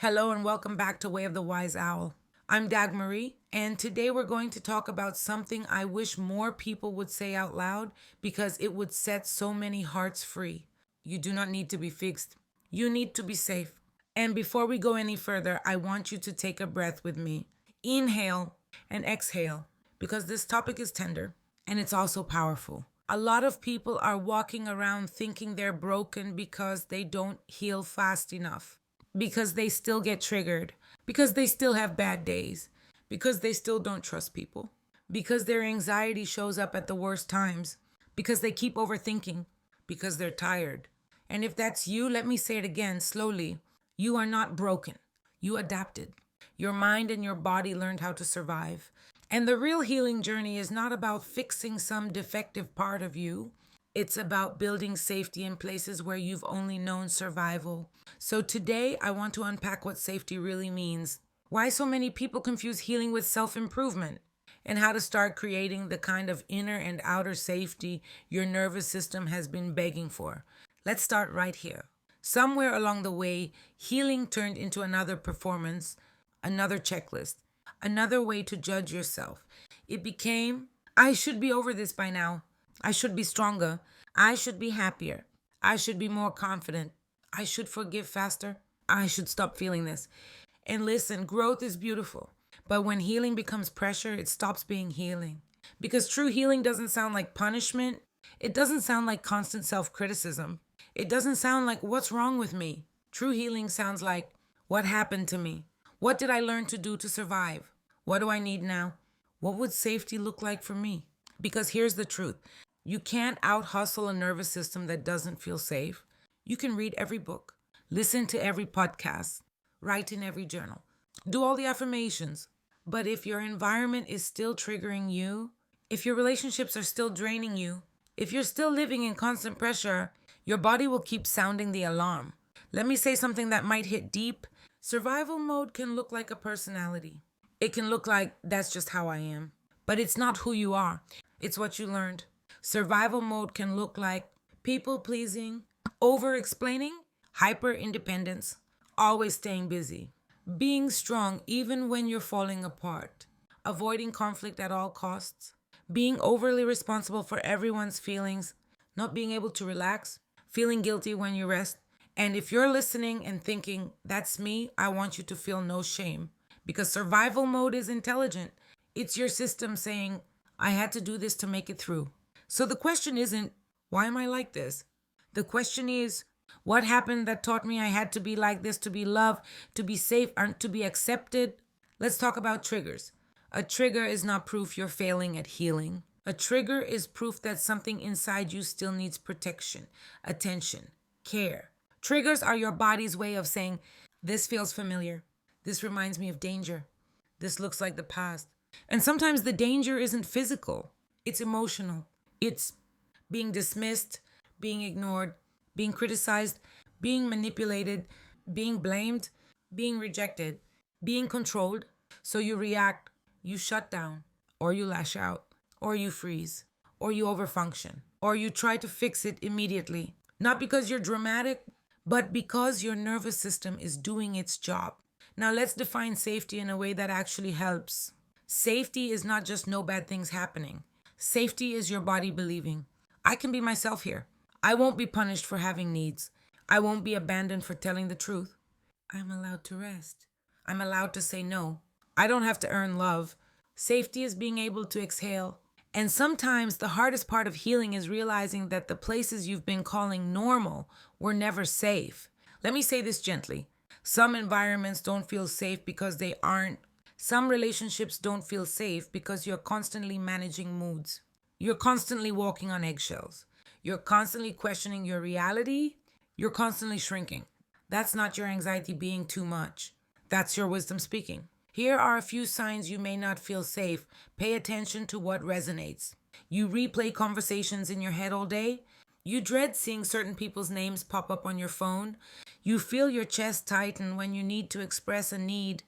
Hello and welcome back to Way of the Wise Owl. I'm Dagmari, and today we're going to talk about something I wish more people would say out loud because it would set so many hearts free. You do not need to be fixed. You need to be safe. And before we go any further, I want you to take a breath with me. Inhale and exhale because this topic is tender and it's also powerful. A lot of people are walking around thinking they're broken because they don't heal fast enough, because they still get triggered, because they still have bad days, because they still don't trust people, because their anxiety shows up at the worst times, because they keep overthinking, because they're tired. And if that's you, let me say it again slowly. You are not broken. You adapted. Your mind and your body learned how to survive. And the real healing journey is not about fixing some defective part of you. It's about building safety in places where you've only known survival. So today, I want to unpack what safety really means, why so many people confuse healing with self-improvement, and how to start creating the kind of inner and outer safety your nervous system has been begging for. Let's start right here. Somewhere along the way, healing turned into another performance, another checklist, another way to judge yourself. It became, I should be over this by now. I should be stronger. I should be happier. I should be more confident. I should forgive faster. I should stop feeling this. And listen, growth is beautiful. But when healing becomes pressure, it stops being healing. Because true healing doesn't sound like punishment. It doesn't sound like constant self-criticism. It doesn't sound like what's wrong with me. True healing sounds like what happened to me? What did I learn to do to survive? What do I need now? What would safety look like for me? Because here's the truth. You can't out-hustle a nervous system that doesn't feel safe. You can read every book, listen to every podcast, write in every journal, do all the affirmations. But if your environment is still triggering you, if your relationships are still draining you, if you're still living in constant pressure, your body will keep sounding the alarm. Let me say something that might hit deep. Survival mode can look like a personality. It can look like that's just how I am. But it's not who you are. It's what you learned. Survival mode can look like people pleasing, over explaining, hyper independence, always staying busy, being strong even when you're falling apart, avoiding conflict at all costs, being overly responsible for everyone's feelings, not being able to relax, feeling guilty when you rest. And if you're listening and thinking, that's me, I want you to feel no shame. Because survival mode is intelligent. It's your system saying, I had to do this to make it through. So the question isn't, why am I like this? The question is, what happened that taught me I had to be like this to be loved, to be safe, and to be accepted? Let's talk about triggers. A trigger is not proof you're failing at healing. A trigger is proof that something inside you still needs protection, attention, care. Triggers are your body's way of saying, this feels familiar. This reminds me of danger. This looks like the past. And sometimes the danger isn't physical. It's emotional. It's being dismissed, being ignored, being criticized, being manipulated, being blamed, being rejected, being controlled. So you react, you shut down, or you lash out, or you freeze, or you overfunction, or you try to fix it immediately. Not because you're dramatic, but because your nervous system is doing its job. Now let's define safety in a way that actually helps. Safety is not just no bad things happening. Safety is your body believing, I can be myself here. I won't be punished for having needs. I won't be abandoned for telling the truth. I'm allowed to rest. I'm allowed to say no. I don't have to earn love. Safety is being able to exhale. And sometimes the hardest part of healing is realizing that the places you've been calling normal were never safe. Let me say this gently. Some environments don't feel safe because they aren't. Some relationships don't feel safe because you're constantly managing moods. You're constantly walking on eggshells. You're constantly questioning your reality. You're constantly shrinking. That's not your anxiety being too much. That's your wisdom speaking. Here are a few signs you may not feel safe. Pay attention to what resonates. You replay conversations in your head all day. You dread seeing certain people's names pop up on your phone. You feel your chest tighten when you need to express a need.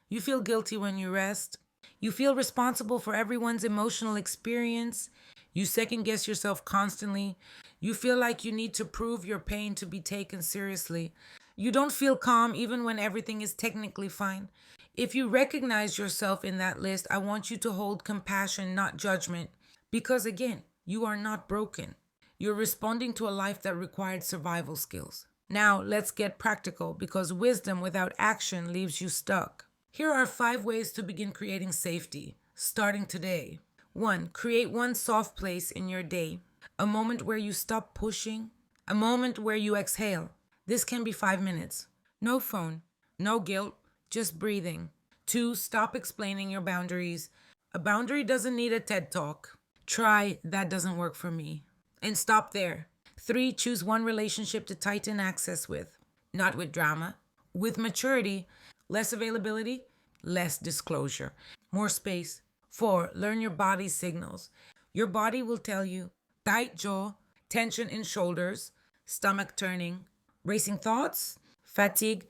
You feel guilty when you rest. You feel responsible for everyone's emotional experience. You second guess yourself constantly. You feel like you need to prove your pain to be taken seriously. You don't feel calm even when everything is technically fine. If you recognize yourself in that list, I want you to hold compassion, not judgment. Because again, you are not broken. You're responding to a life that required survival skills. Now, let's get practical because wisdom without action leaves you stuck. Here are 5 ways to begin creating safety, starting today. 1. Create one soft place in your day, a moment where you stop pushing, a moment where you exhale. This can be 5 minutes. No phone, no guilt, just breathing. 2. Stop explaining your boundaries. A boundary doesn't need a TED talk. Try "that doesn't work for me" and stop there. 3. Choose one relationship to tighten access with, not with drama. With maturity, less availability, less disclosure, more space. 4. Learn your body's signals. Your body will tell you tight jaw, tension in shoulders, stomach turning, racing thoughts, fatigue.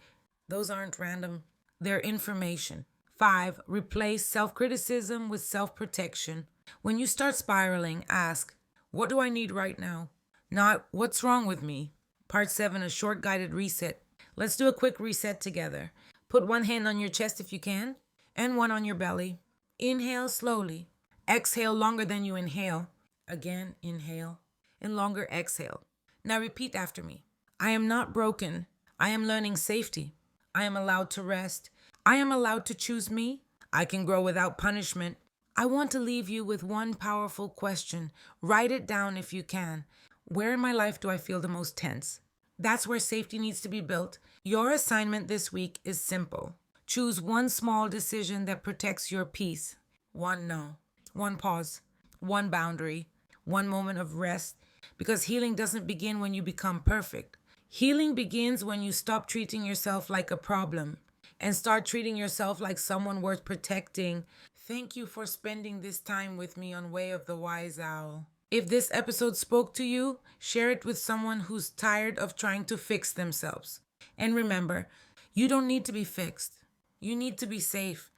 Those aren't random, they're information. 5. Replace self criticism with self protection. When you start spiraling, ask, what do I need right now? Not, what's wrong with me? Part 7, a short guided reset. Let's do a quick reset together. Put one hand on your chest if you can, and one on your belly. Inhale slowly. Exhale longer than you inhale. Again, inhale, and longer exhale. Now repeat after me. I am not broken. I am learning safety. I am allowed to rest. I am allowed to choose me. I can grow without punishment. I want to leave you with one powerful question. Write it down if you can. Where in my life do I feel the most tense? That's where safety needs to be built. Your assignment this week is simple. Choose one small decision that protects your peace. One no, one pause, one boundary, one moment of rest. Because healing doesn't begin when you become perfect. Healing begins when you stop treating yourself like a problem and start treating yourself like someone worth protecting. Thank you for spending this time with me on Way of the Wise Owl. If this episode spoke to you, share it with someone who's tired of trying to fix themselves. And remember, you don't need to be fixed. You need to be safe.